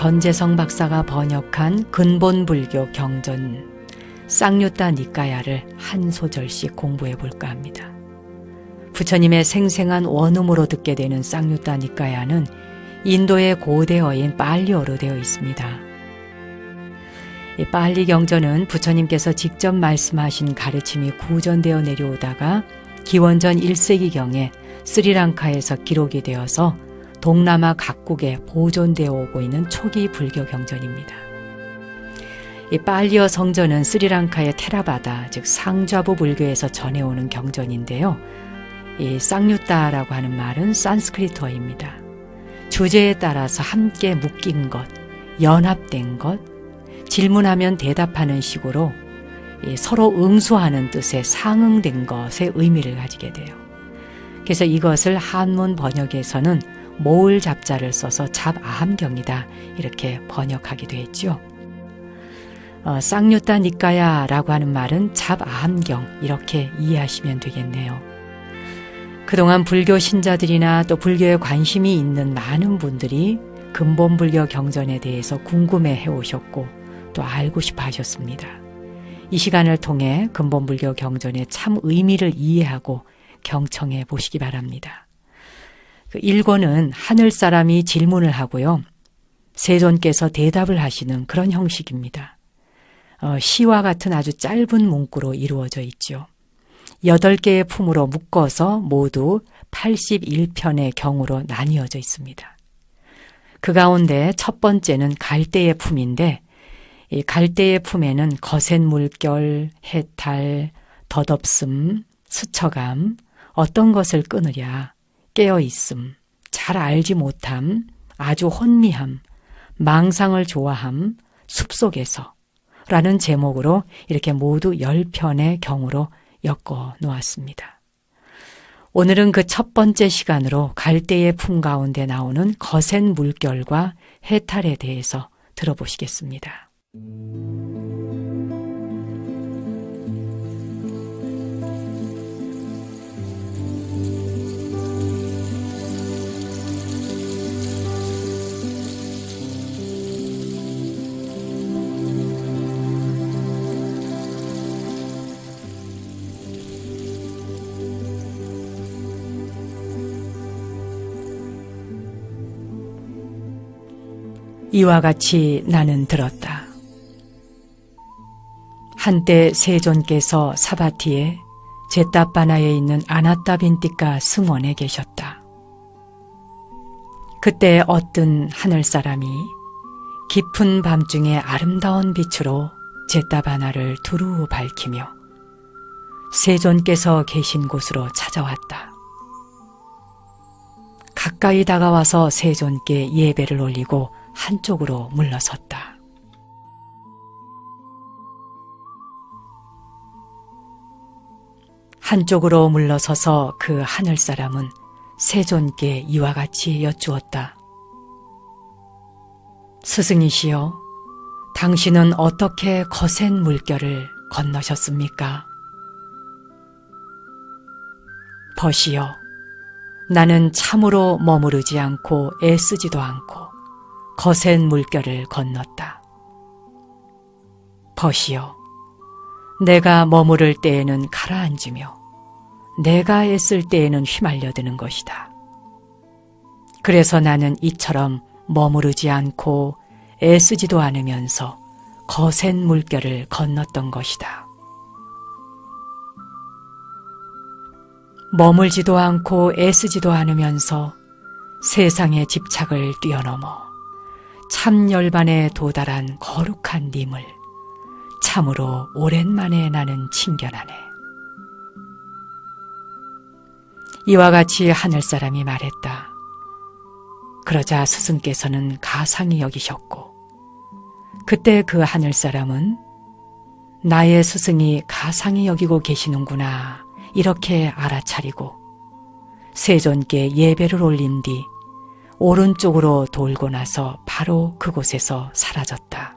전재성 박사가 번역한 근본불교 경전 쌍유타 니까야를 한 소절씩 공부해 볼까 합니다. 부처님의 생생한 원음으로 듣게 되는 쌍유타 니까야는 인도의 고대어인 빨리어로 되어 있습니다. 이 빨리 경전은 부처님께서 직접 말씀하신 가르침이 구전되어 내려오다가 기원전 1세기경에 스리랑카에서 기록이 되어서 동남아 각국에 보존되어 오고 있는 초기 불교 경전입니다. 이 빨리어 성전은 스리랑카의 테라바다, 즉 상좌부 불교에서 전해오는 경전인데요. 이 쌍유타라고 하는 말은 산스크리트어입니다. 주제에 따라서 함께 묶인 것, 연합된 것, 질문하면 대답하는 식으로 서로 응수하는 뜻의 상응된 것의 의미를 가지게 돼요. 그래서 이것을 한문 번역에서는 모을 잡자를 써서 잡아함경이다 이렇게 번역하기도 했죠. 쌍유타 니까야라고 하는 말은 잡아함경 이렇게 이해하시면 되겠네요. 그동안 불교 신자들이나 또 불교에 관심이 있는 많은 분들이 근본불교 경전에 대해서 궁금해해 오셨고 또 알고 싶어 하셨습니다. 이 시간을 통해 근본불교 경전의 참 의미를 이해하고 경청해 보시기 바랍니다. 1권은 하늘사람이 질문을 하고요. 세존께서 대답을 하시는 그런 형식입니다. 시와 같은 아주 짧은 문구로 이루어져 있죠. 8개의 품으로 묶어서 모두 81편의 경으로 나뉘어져 있습니다. 그 가운데 첫 번째는 갈대의 품인데 이 갈대의 품에는 거센 물결, 해탈, 덧없음, 스쳐감, 어떤 것을 끊으랴, 깨어있음, 잘 알지 못함, 아주 혼미함, 망상을 좋아함, 숲속에서 라는 제목으로 이렇게 모두 10편의 경으로 엮어 놓았습니다. 오늘은 그 첫 번째 시간으로 갈대의 품 가운데 나오는 거센 물결과 해탈에 대해서 들어보시겠습니다. 이와 같이 나는 들었다. 한때 세존께서 사바티에 제따바나에 있는 아나타빈티카 승원에 계셨다. 그때 어떤 하늘사람이 깊은 밤중에 아름다운 빛으로 제따바나를 두루 밝히며 세존께서 계신 곳으로 찾아왔다. 가까이 다가와서 세존께 예배를 올리고 한쪽으로 물러섰다. 한쪽으로 물러서서 그 하늘사람은 세존께 이와 같이 여쭈었다. 스승이시여, 당신은 어떻게 거센 물결을 건너셨습니까? 벗이여, 나는 참으로 머무르지 않고 애쓰지도 않고 거센 물결을 건넜다. 벗이여, 내가 머무를 때에는 가라앉으며 내가 애쓸 때에는 휘말려드는 것이다. 그래서 나는 이처럼 머무르지 않고 애쓰지도 않으면서 거센 물결을 건넜던 것이다. 머물지도 않고 애쓰지도 않으면서 세상의 집착을 뛰어넘어 참 열반에 도달한 거룩한 님을 참으로 오랜만에 나는 친견하네. 이와 같이 하늘사람이 말했다. 그러자 스승께서는 가상히 여기셨고 그때 그 하늘사람은 나의 스승이 가상히 여기고 계시는구나 이렇게 알아차리고 세존께 예배를 올린 뒤 오른쪽으로 돌고 나서 바로 그곳에서 사라졌다.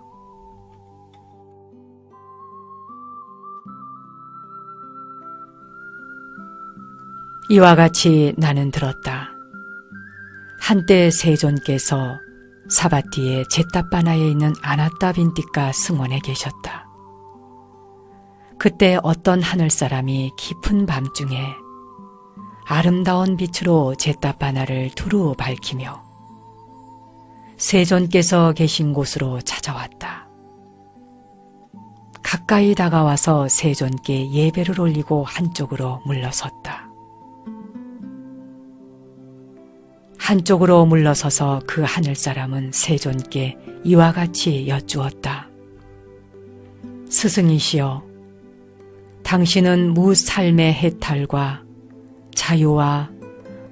이와 같이 나는 들었다. 한때 세존께서 사바띠의 제따바나에 있는 아나따빈띠가 승원에 계셨다. 그때 어떤 하늘사람이 깊은 밤중에 아름다운 빛으로 제따바나를 두루 밝히며 세존께서 계신 곳으로 찾아왔다. 가까이 다가와서 세존께 예배를 올리고 한쪽으로 물러섰다. 한쪽으로 물러서서 그 하늘사람은 세존께 이와 같이 여쭈었다. 스승이시여, 당신은 무삶의 해탈과 자유와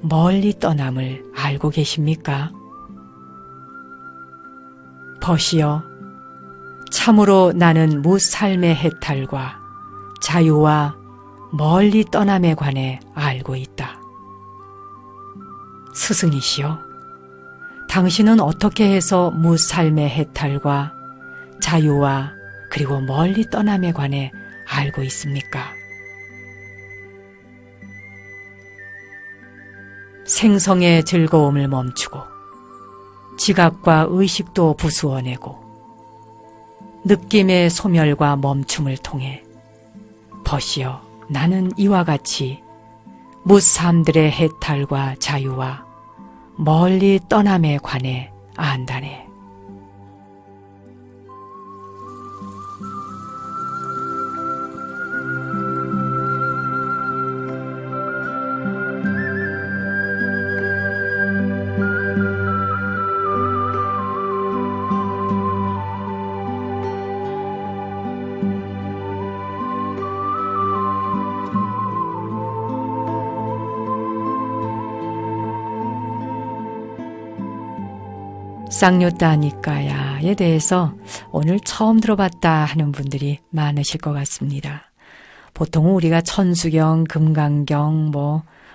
멀리 떠남을 알고 계십니까? 벗이여, 참으로 나는 무삶의 해탈과 자유와 멀리 떠남에 관해 알고 있다. 스승이시여, 당신은 어떻게 해서 무삶의 해탈과 자유와 그리고 멀리 떠남에 관해 알고 있습니까? 생성의 즐거움을 멈추고 지각과 의식도 부수어내고 느낌의 소멸과 멈춤을 통해 벗이여, 나는 이와 같이 무삼들의 해탈과 자유와 멀리 떠남에 관해 안다네. 쌍요따 니까야에 대해서 오늘 처음 들어봤다 하는 분들이 많으실 것 같습니다. 보통 우리가 천수경, 금강경,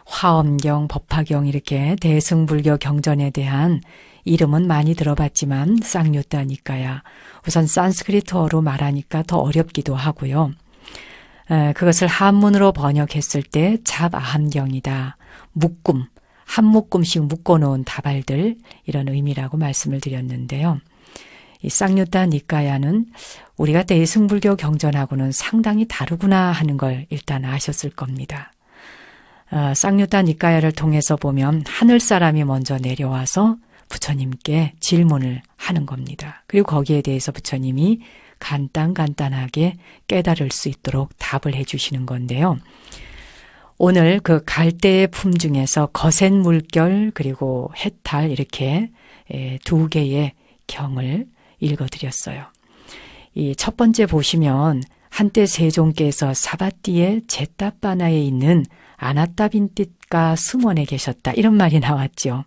화엄경, 법화경 이렇게 대승불교 경전에 대한 이름은 많이 들어봤지만 쌍요따 니까야, 우선 산스크리트어로 말하니까 더 어렵기도 하고요. 그것을 한문으로 번역했을 때 잡아함경이다. 묶음. 한 묶음씩 묶어놓은 다발들, 이런 의미라고 말씀을 드렸는데요. 이 쌍요따 니까야는 우리가 대승불교 경전하고는 상당히 다르구나 하는 걸 일단 아셨을 겁니다. 쌍요따 니까야를 통해서 보면 하늘사람이 먼저 내려와서 부처님께 질문을 하는 겁니다. 그리고 거기에 대해서 부처님이 간단하게 깨달을 수 있도록 답을 해주시는 건데요. 오늘 그 갈대의 품 중에서 거센 물결 그리고 해탈 이렇게 두 개의 경을 읽어드렸어요. 이 첫 번째 보시면 한때 세종께서 사바띠의 제따바나에 있는 아나따빈띠가 승원에 계셨다, 이런 말이 나왔죠.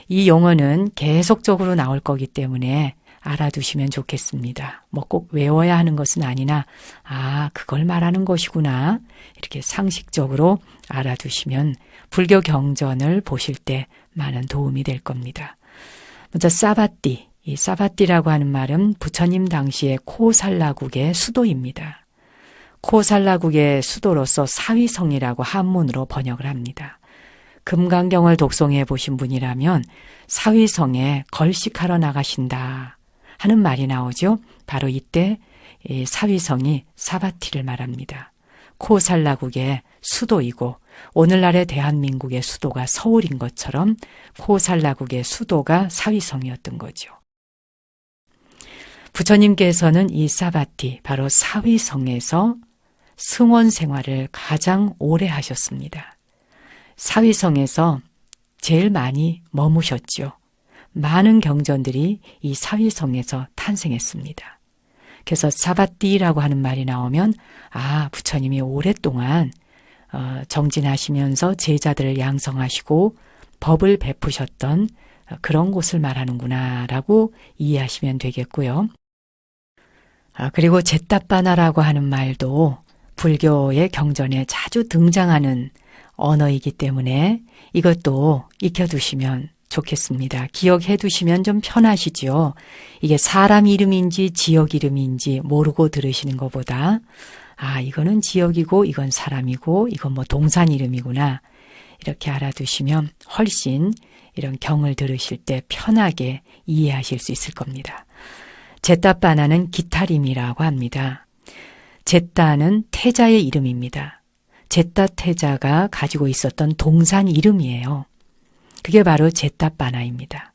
이 용어는 계속적으로 나올 거기 때문에 알아두시면 좋겠습니다. 꼭 외워야 하는 것은 아니나 그걸 말하는 것이구나, 이렇게 상식적으로 알아두시면 불교 경전을 보실 때 많은 도움이 될 겁니다. 먼저 사바띠, 이 사바띠라고 하는 말은 부처님 당시의 코살라국의 수도입니다. 코살라국의 수도로서 사위성이라고 한문으로 번역을 합니다. 금강경을 독송해 보신 분이라면 사위성에 걸식하러 나가신다 하는 말이 나오죠. 바로 이때 사위성이 사바티를 말합니다. 코살라국의 수도이고 오늘날의 대한민국의 수도가 서울인 것처럼 코살라국의 수도가 사위성이었던 거죠. 부처님께서는 이 사바티, 바로 사위성에서 승원 생활을 가장 오래 하셨습니다. 사위성에서 제일 많이 머무셨죠. 많은 경전들이 이 사위성에서 탄생했습니다. 그래서 사바띠라고 하는 말이 나오면 부처님이 오랫동안 정진하시면서 제자들을 양성하시고 법을 베푸셨던 그런 곳을 말하는구나 라고 이해하시면 되겠고요. 그리고 제따바나라고 하는 말도 불교의 경전에 자주 등장하는 언어이기 때문에 이것도 익혀두시면 좋겠습니다. 기억해 두시면 좀 편하시죠. 이게 사람 이름인지 지역 이름인지 모르고 들으시는 것보다 이거는 지역이고 이건 사람이고 이건 동산 이름이구나, 이렇게 알아두시면 훨씬 이런 경을 들으실 때 편하게 이해하실 수 있을 겁니다. 제따바나는 기타림이라고 합니다. 제따는 태자의 이름입니다. 제따 태자가 가지고 있었던 동산 이름이에요. 그게 바로 제따바나입니다.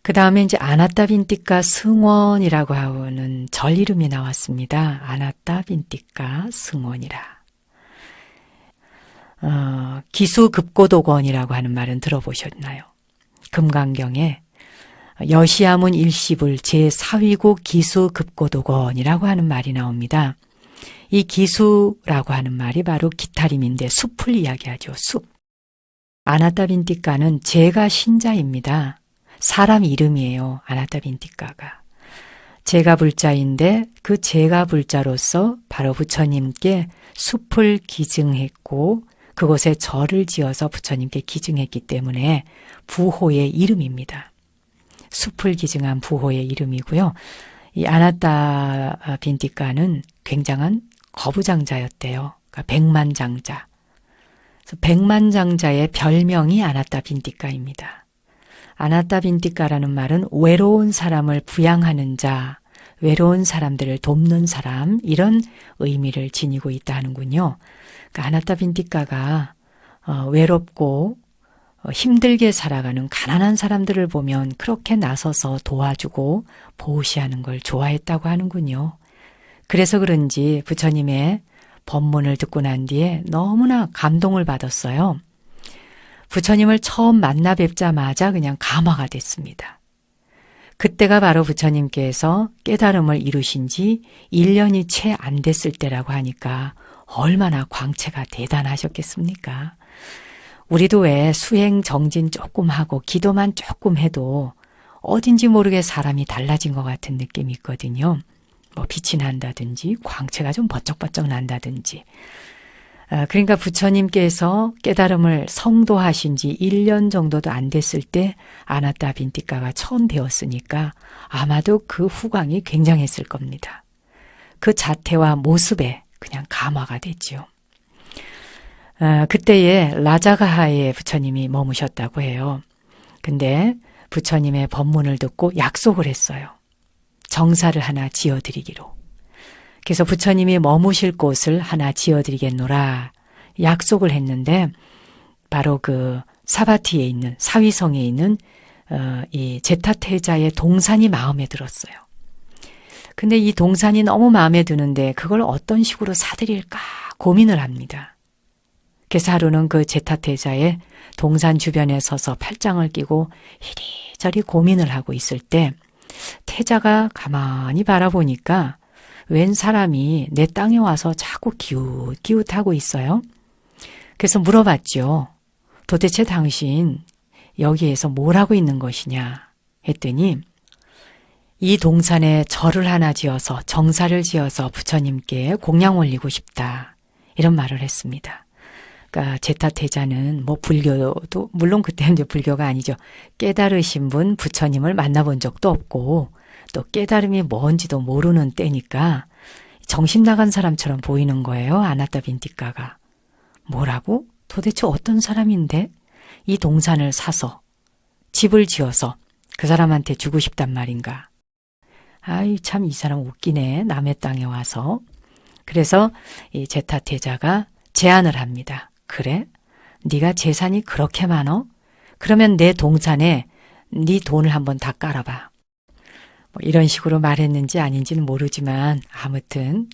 그 다음에 이제 아나따빈띠까 승원이라고 하는 절 이름이 나왔습니다. 아나따빈띠까 승원이라. 기수급고도건이라고 하는 말은 들어보셨나요? 금강경에 여시아문 일시불 제4위국 기수급고도건이라고 하는 말이 나옵니다. 이 기수라고 하는 말이 바로 기타림인데 숲을 이야기하죠. 숲. 아나따빈띠까는 제가 신자입니다. 사람 이름이에요. 아나따빈띠까가. 제가 불자인데 그 제가 불자로서 바로 부처님께 숲을 기증했고 그곳에 절을 지어서 부처님께 기증했기 때문에 부호의 이름입니다. 숲을 기증한 부호의 이름이고요. 이 아나따빈띠까는 굉장한 거부장자였대요. 그러니까 백만장자. 백만장자의 별명이 아나따빈띠까입니다. 아나따빈띠까라는 말은 외로운 사람을 부양하는 자, 외로운 사람들을 돕는 사람, 이런 의미를 지니고 있다 하는군요. 그러니까 아나따빈띠까가 외롭고 힘들게 살아가는 가난한 사람들을 보면 그렇게 나서서 도와주고 보호시하는 걸 좋아했다고 하는군요. 그래서 그런지 부처님의 법문을 듣고 난 뒤에 너무나 감동을 받았어요. 부처님을 처음 만나 뵙자마자 그냥 감화가 됐습니다. 그때가 바로 부처님께서 깨달음을 이루신 지 1년이 채 안 됐을 때라고 하니까 얼마나 광채가 대단하셨겠습니까? 우리도 왜 수행 정진 조금 하고 기도만 조금 해도 어딘지 모르게 사람이 달라진 것 같은 느낌이 있거든요. 뭐 빛이 난다든지 광채가 좀 번쩍번쩍 난다든지. 그러니까 부처님께서 깨달음을 성도하신 지 1년 정도도 안 됐을 때 아나따빈띠까가 처음 배웠으니까 아마도 그 후광이 굉장했을 겁니다. 그 자태와 모습에 그냥 감화가 됐지요. 그때에 라자가하에 부처님이 머무셨다고 해요. 근데 부처님의 법문을 듣고 약속을 했어요. 정사를 하나 지어드리기로. 그래서 부처님이 머무실 곳을 하나 지어드리겠노라 약속을 했는데 바로 그 사바티에 있는 사위성에 있는 이 제타태자의 동산이 마음에 들었어요. 근데 이 동산이 너무 마음에 드는데 그걸 어떤 식으로 사드릴까 고민을 합니다. 그래서 하루는 그 제타태자의 동산 주변에 서서 팔짱을 끼고 이리저리 고민을 하고 있을 때 태자가 가만히 바라보니까 웬 사람이 내 땅에 와서 자꾸 기웃기웃하고 있어요. 그래서 물어봤죠. 도대체 당신 여기에서 뭘 하고 있는 것이냐 했더니 이 동산에 절을 하나 지어서 정사를 지어서 부처님께 공양 올리고 싶다. 이런 말을 했습니다. 그러니까 제타태자는 뭐 불교도 물론 그때는 이제 불교가 아니죠. 깨달으신 분 부처님을 만나본 적도 없고 또 깨달음이 뭔지도 모르는 때니까 정신 나간 사람처럼 보이는 거예요. 아나따빈띠까가. 뭐라고? 도대체 어떤 사람인데 이 동산을 사서 집을 지어서 그 사람한테 주고 싶단 말인가. 아이 참 이 사람 웃기네. 남의 땅에 와서. 그래서 이 제타태자가 제안을 합니다. 그래? 네가 재산이 그렇게 많어? 그러면 내 동산에 네 돈을 한번 다 깔아봐. 뭐 이런 식으로 말했는지 아닌지는 모르지만 아무튼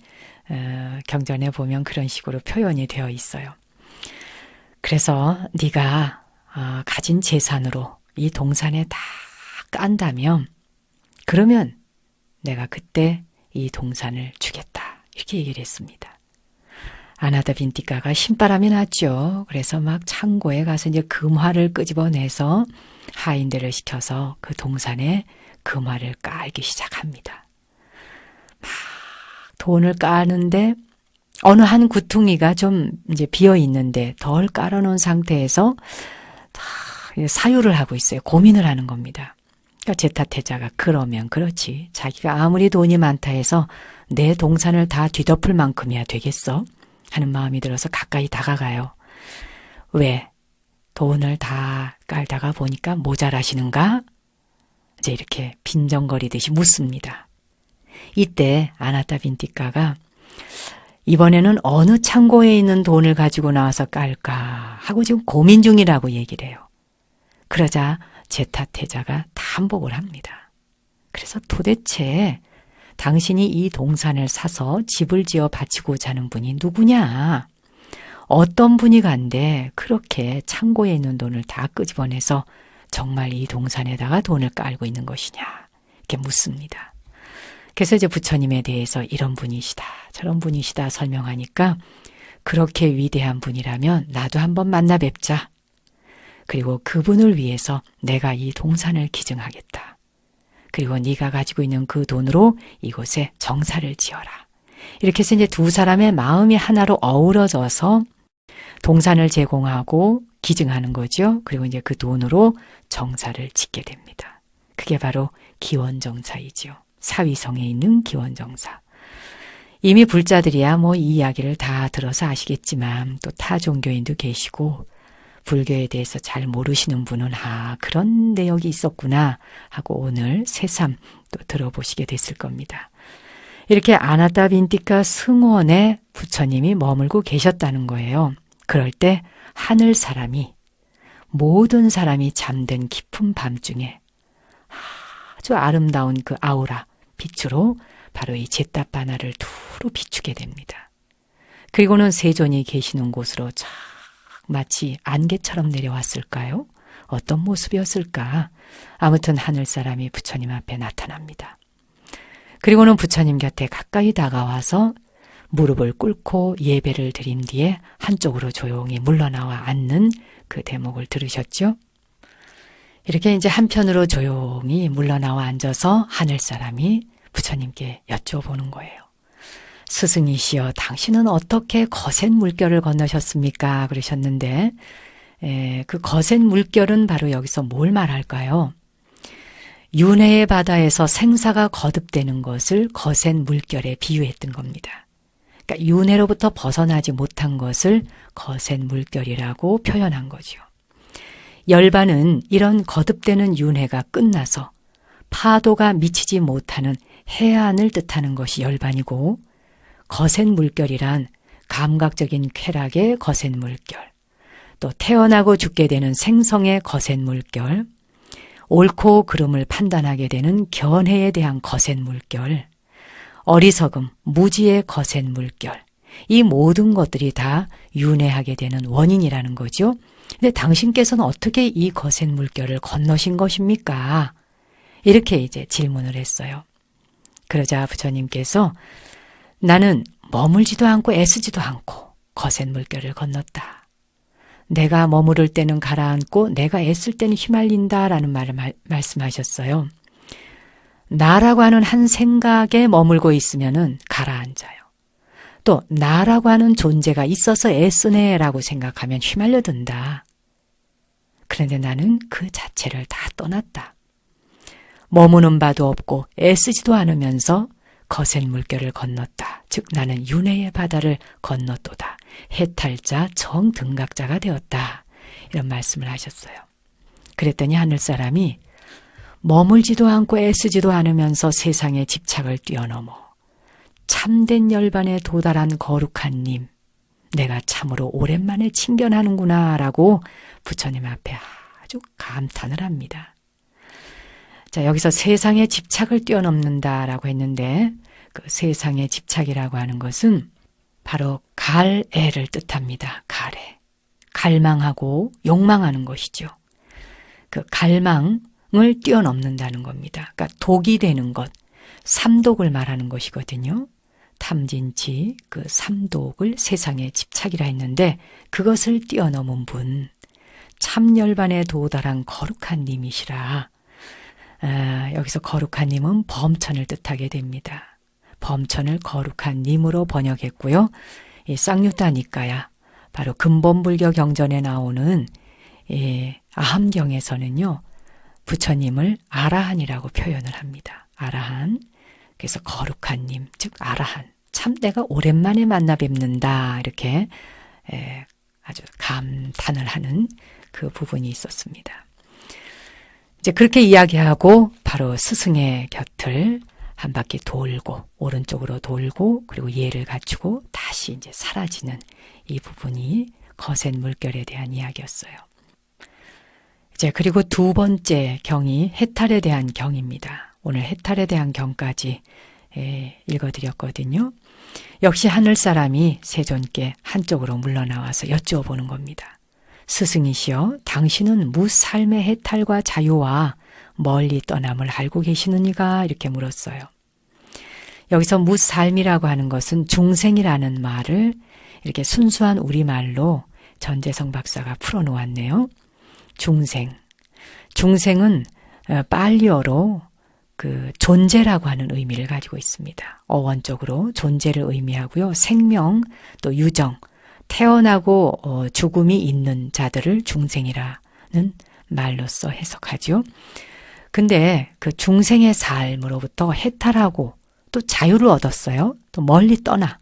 경전에 보면 그런 식으로 표현이 되어 있어요. 그래서 네가 가진 재산으로 이 동산에 다 깐다면 그러면 내가 그때 이 동산을 주겠다. 이렇게 얘기를 했습니다. 아나따빈띠까가 신바람이 났죠. 그래서 막 창고에 가서 이제 금화를 끄집어내서 하인들을 시켜서 그 동산에 금화를 깔기 시작합니다. 막 돈을 까는데 어느 한 구퉁이가 좀 이제 비어 있는데 덜 깔아놓은 상태에서 사유를 하고 있어요. 고민을 하는 겁니다. 그러니까 제타태자가 그러면 그렇지. 자기가 아무리 돈이 많다 해서 내 동산을 다 뒤덮을 만큼이야 되겠어? 하는 마음이 들어서 가까이 다가가요. 왜? 돈을 다 깔다가 보니까 모자라시는가? 이제 이렇게 빈정거리듯이 묻습니다. 이때 아나타 빈티카가 이번에는 어느 창고에 있는 돈을 가지고 나와서 깔까 하고 지금 고민 중이라고 얘기를 해요. 그러자 제타테자가 담복을 합니다. 그래서 도대체 당신이 이 동산을 사서 집을 지어 바치고자 하는 분이 누구냐? 어떤 분이 간데 그렇게 창고에 있는 돈을 다 끄집어내서 정말 이 동산에다가 돈을 깔고 있는 것이냐? 이렇게 묻습니다. 그래서 이제 부처님에 대해서 이런 분이시다, 저런 분이시다 설명하니까 그렇게 위대한 분이라면 나도 한번 만나 뵙자. 그리고 그분을 위해서 내가 이 동산을 기증하겠다. 그리고 네가 가지고 있는 그 돈으로 이곳에 정사를 지어라. 이렇게 해서 이제 두 사람의 마음이 하나로 어우러져서 동산을 제공하고 기증하는 거죠. 그리고 이제 그 돈으로 정사를 짓게 됩니다. 그게 바로 기원정사이죠. 사위성에 있는 기원정사. 이미 불자들이야 뭐 이 이야기를 다 들어서 아시겠지만 또 타 종교인도 계시고 불교에 대해서 잘 모르시는 분은 그런 내역이 있었구나 하고 오늘 새삼 또 들어보시게 됐을 겁니다. 이렇게 아나타 빈티카 승원에 부처님이 머물고 계셨다는 거예요. 그럴 때 하늘 사람이 모든 사람이 잠든 깊은 밤중에 아주 아름다운 그 아우라 빛으로 바로 이 제타바나를 두루 비추게 됩니다. 그리고는 세존이 계시는 곳으로 쫙 마치 안개처럼 내려왔을까요? 어떤 모습이었을까? 아무튼 하늘사람이 부처님 앞에 나타납니다. 그리고는 부처님 곁에 가까이 다가와서 무릎을 꿇고 예배를 드린 뒤에 한쪽으로 조용히 물러나와 앉는 그 대목을 들으셨죠? 이렇게 이제 한편으로 조용히 물러나와 앉아서 하늘사람이 부처님께 여쭤보는 거예요. 스승이시여, 당신은 어떻게 거센 물결을 건너셨습니까? 그러셨는데 그 거센 물결은 바로 여기서 뭘 말할까요? 윤회의 바다에서 생사가 거듭되는 것을 거센 물결에 비유했던 겁니다. 그러니까 윤회로부터 벗어나지 못한 것을 거센 물결이라고 표현한 거죠. 열반은 이런 거듭되는 윤회가 끝나서 파도가 미치지 못하는 해안을 뜻하는 것이 열반이고, 거센 물결이란 감각적인 쾌락의 거센 물결, 또 태어나고 죽게 되는 생성의 거센 물결, 옳고 그름을 판단하게 되는 견해에 대한 거센 물결, 어리석음, 무지의 거센 물결, 이 모든 것들이 다 윤회하게 되는 원인이라는 거죠. 근데 당신께서는 어떻게 이 거센 물결을 건너신 것입니까? 이렇게 이제 질문을 했어요. 그러자 부처님께서 나는 머물지도 않고 애쓰지도 않고 거센 물결을 건넜다. 내가 머무를 때는 가라앉고 내가 애쓸 때는 휘말린다라는 말을 말씀하셨어요. 나라고 하는 한 생각에 머물고 있으면은 가라앉아요. 또 나라고 하는 존재가 있어서 애쓰네라고 생각하면 휘말려든다. 그런데 나는 그 자체를 다 떠났다. 머무는 바도 없고 애쓰지도 않으면서 거센 물결을 건넜다. 즉 나는 윤회의 바다를 건넜도다. 해탈자 정등각자가 되었다. 이런 말씀을 하셨어요. 그랬더니 하늘사람이 머물지도 않고 애쓰지도 않으면서 세상의 집착을 뛰어넘어 참된 열반에 도달한 거룩한 님, 내가 참으로 오랜만에 친견하는구나 라고 부처님 앞에 아주 감탄을 합니다. 자, 여기서 세상의 집착을 뛰어넘는다라고 했는데 그 세상의 집착이라고 하는 것은 바로 갈애를 뜻합니다. 갈애. 갈망하고 욕망하는 것이죠. 그 갈망을 뛰어넘는다는 겁니다. 그러니까 독이 되는 것, 삼독을 말하는 것이거든요. 탐진치, 그 삼독을 세상의 집착이라 했는데 그것을 뛰어넘은 분, 참열반에 도달한 거룩한 님이시라. 여기서 거룩한 님은 범천을 뜻하게 됩니다. 범천을 거룩한 님으로 번역했고요. 이 쌍유타 니까야, 바로 근본불교 경전에 나오는 아함경에서는요, 부처님을 아라한이라고 표현을 합니다. 아라한. 그래서 거룩한 님, 즉 아라한. 참 내가 오랜만에 만나 뵙는다. 이렇게 아주 감탄을 하는 그 부분이 있었습니다. 이제 그렇게 이야기하고 바로 스승의 곁을 한 바퀴 돌고 오른쪽으로 돌고 그리고 예를 갖추고 다시 이제 사라지는 이 부분이 거센 물결에 대한 이야기였어요. 이제 그리고 두 번째 경이 해탈에 대한 경입니다. 오늘 해탈에 대한 경까지 읽어드렸거든요. 역시 하늘사람이 세존께 한쪽으로 물러나와서 여쭈어보는 겁니다. 스승이시여, 당신은 무삶의 해탈과 자유와 멀리 떠남을 알고 계시느니가? 이렇게 물었어요. 여기서 무삶이라고 하는 것은 중생이라는 말을 이렇게 순수한 우리말로 전재성 박사가 풀어놓았네요. 중생. 중생은 팔리어로 그 존재라고 하는 의미를 가지고 있습니다. 어원적으로 존재를 의미하고요. 생명, 또 유정, 태어나고 죽음이 있는 자들을 중생이라는 말로써 해석하죠. 근데 그 중생의 삶으로부터 해탈하고 또 자유를 얻었어요. 또 멀리 떠나.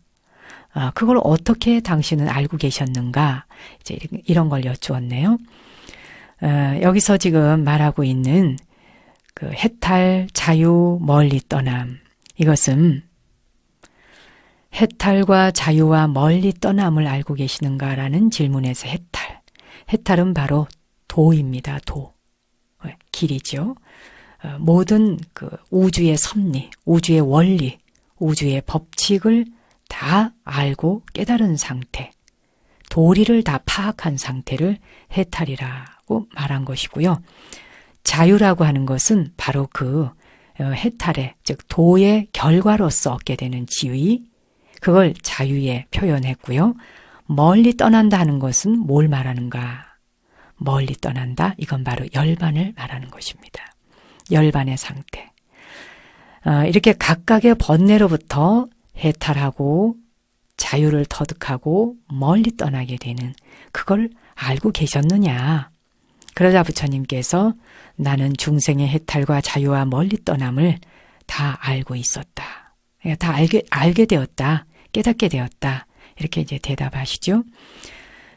그걸 어떻게 당신은 알고 계셨는가? 이제 이런 걸 여쭈었네요. 여기서 지금 말하고 있는 그 해탈, 자유, 멀리 떠남. 이것은 해탈과 자유와 멀리 떠남을 알고 계시는가라는 질문에서 해탈. 해탈은 바로 도입니다. 도. 길이죠. 모든 그 우주의 섭리, 우주의 원리, 우주의 법칙을 다 알고 깨달은 상태, 도리를 다 파악한 상태를 해탈이라고 말한 것이고요. 자유라고 하는 것은 바로 그 해탈의, 즉 도의 결과로서 얻게 되는 지위, 그걸 자유에 표현했고요. 멀리 떠난다 하는 것은 뭘 말하는가? 멀리 떠난다, 이건 바로 열반을 말하는 것입니다. 열반의 상태. 이렇게 각각의 번뇌로부터 해탈하고 자유를 터득하고 멀리 떠나게 되는 그걸 알고 계셨느냐? 그러자 부처님께서 나는 중생의 해탈과 자유와 멀리 떠남을 다 알고 있었다. 다 알게 되었다. 깨닫게 되었다. 이렇게 이제 대답하시죠.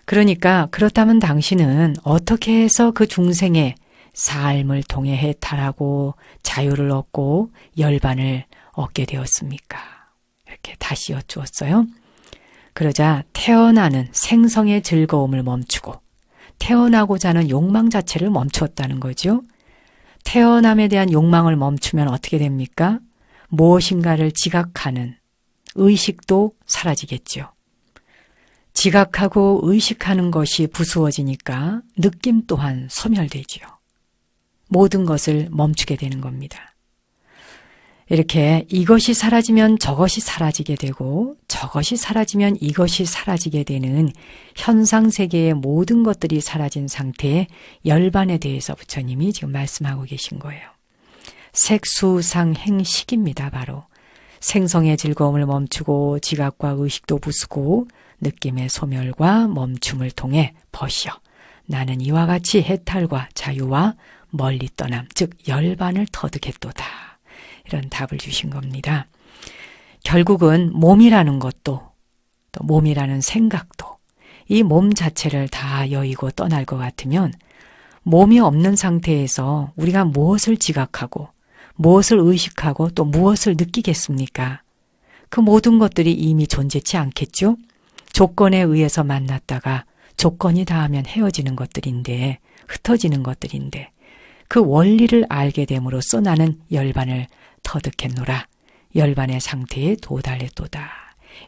그러니까 그렇다면 당신은 어떻게 해서 그 중생의 삶을 통해 해탈하고 자유를 얻고 열반을 얻게 되었습니까? 이렇게 다시 여쭈었어요. 그러자 태어나는 생성의 즐거움을 멈추고 태어나고자 하는 욕망 자체를 멈추었다는 거죠. 태어남에 대한 욕망을 멈추면 어떻게 됩니까? 무엇인가를 지각하는 의식도 사라지겠죠. 지각하고 의식하는 것이 부수어지니까 느낌 또한 소멸되지요. 모든 것을 멈추게 되는 겁니다. 이렇게 이것이 사라지면 저것이 사라지게 되고 저것이 사라지면 이것이 사라지게 되는 현상세계의 모든 것들이 사라진 상태의 열반에 대해서 부처님이 지금 말씀하고 계신 거예요. 색수상행식입니다. 바로 생성의 즐거움을 멈추고 지각과 의식도 부수고 느낌의 소멸과 멈춤을 통해 벗이여 나는 이와 같이 해탈과 자유와 멀리 떠남, 즉 열반을 터득했도다. 이런 답을 주신 겁니다. 결국은 몸이라는 것도 또 몸이라는 생각도 이 몸 자체를 다 여의고 떠날 것 같으면 몸이 없는 상태에서 우리가 무엇을 지각하고 무엇을 의식하고 또 무엇을 느끼겠습니까? 그 모든 것들이 이미 존재치 않겠죠? 조건에 의해서 만났다가 조건이 닿으면 헤어지는 것들인데 흩어지는 것들인데 그 원리를 알게 됨으로써 나는 열반을 터득했노라. 열반의 상태에 도달했도다.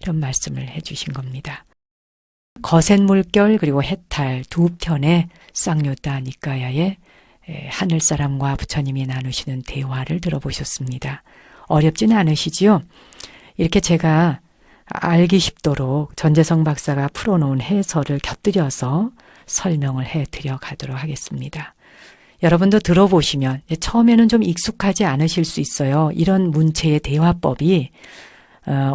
이런 말씀을 해주신 겁니다. 거센 물결 그리고 해탈 두 편의 쌍요타 니까야의 하늘사람과 부처님이 나누시는 대화를 들어보셨습니다. 어렵지는 않으시지요? 이렇게 제가 알기 쉽도록 전재성 박사가 풀어놓은 해설을 곁들여서 설명을 해드려 가도록 하겠습니다. 여러분도 들어보시면 처음에는 좀 익숙하지 않으실 수 있어요. 이런 문체의 대화법이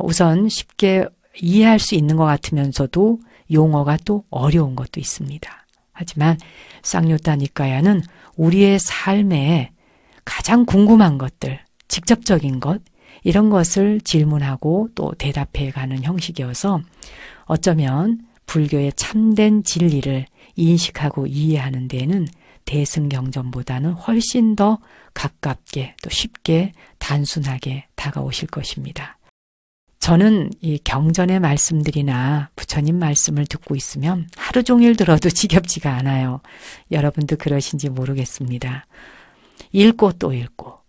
우선 쉽게 이해할 수 있는 것 같으면서도 용어가 또 어려운 것도 있습니다. 하지만 쌍요타 니까야는 우리의 삶에 가장 궁금한 것들, 직접적인 것, 이런 것을 질문하고 또 대답해 가는 형식이어서 어쩌면 불교의 참된 진리를 인식하고 이해하는 데에는 대승경전보다는 훨씬 더 가깝게 또 쉽게 단순하게 다가오실 것입니다. 저는 이 경전의 말씀들이나 부처님 말씀을 듣고 있으면 하루 종일 들어도 지겹지가 않아요. 여러분도 그러신지 모르겠습니다. 읽고 또 읽고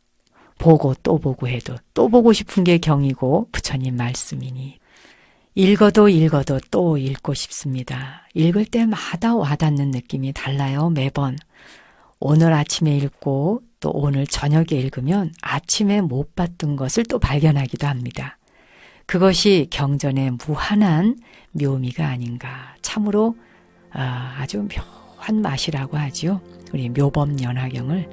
보고 또 보고 해도 또 보고 싶은 게 경이고 부처님 말씀이니 읽어도 읽어도 또 읽고 싶습니다. 읽을 때마다 와닿는 느낌이 달라요. 매번. 오늘 아침에 읽고 또 오늘 저녁에 읽으면 아침에 못 봤던 것을 또 발견하기도 합니다. 그것이 경전의 무한한 묘미가 아닌가. 참으로 아주 묘한 맛이라고 하지요. 우리 묘법연화경을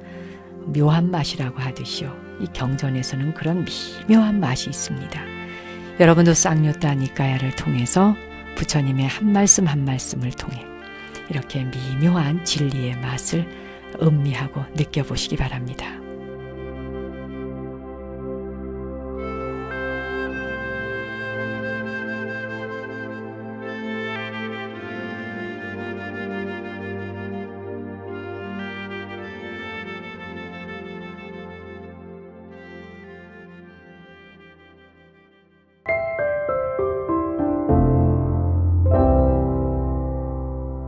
묘한 맛이라고 하듯이요. 이 경전에서는 그런 미묘한 맛이 있습니다. 여러분도 쌍요따 니까야를 통해서 부처님의 한 말씀 한 말씀을 통해 이렇게 미묘한 진리의 맛을 음미하고 느껴보시기 바랍니다.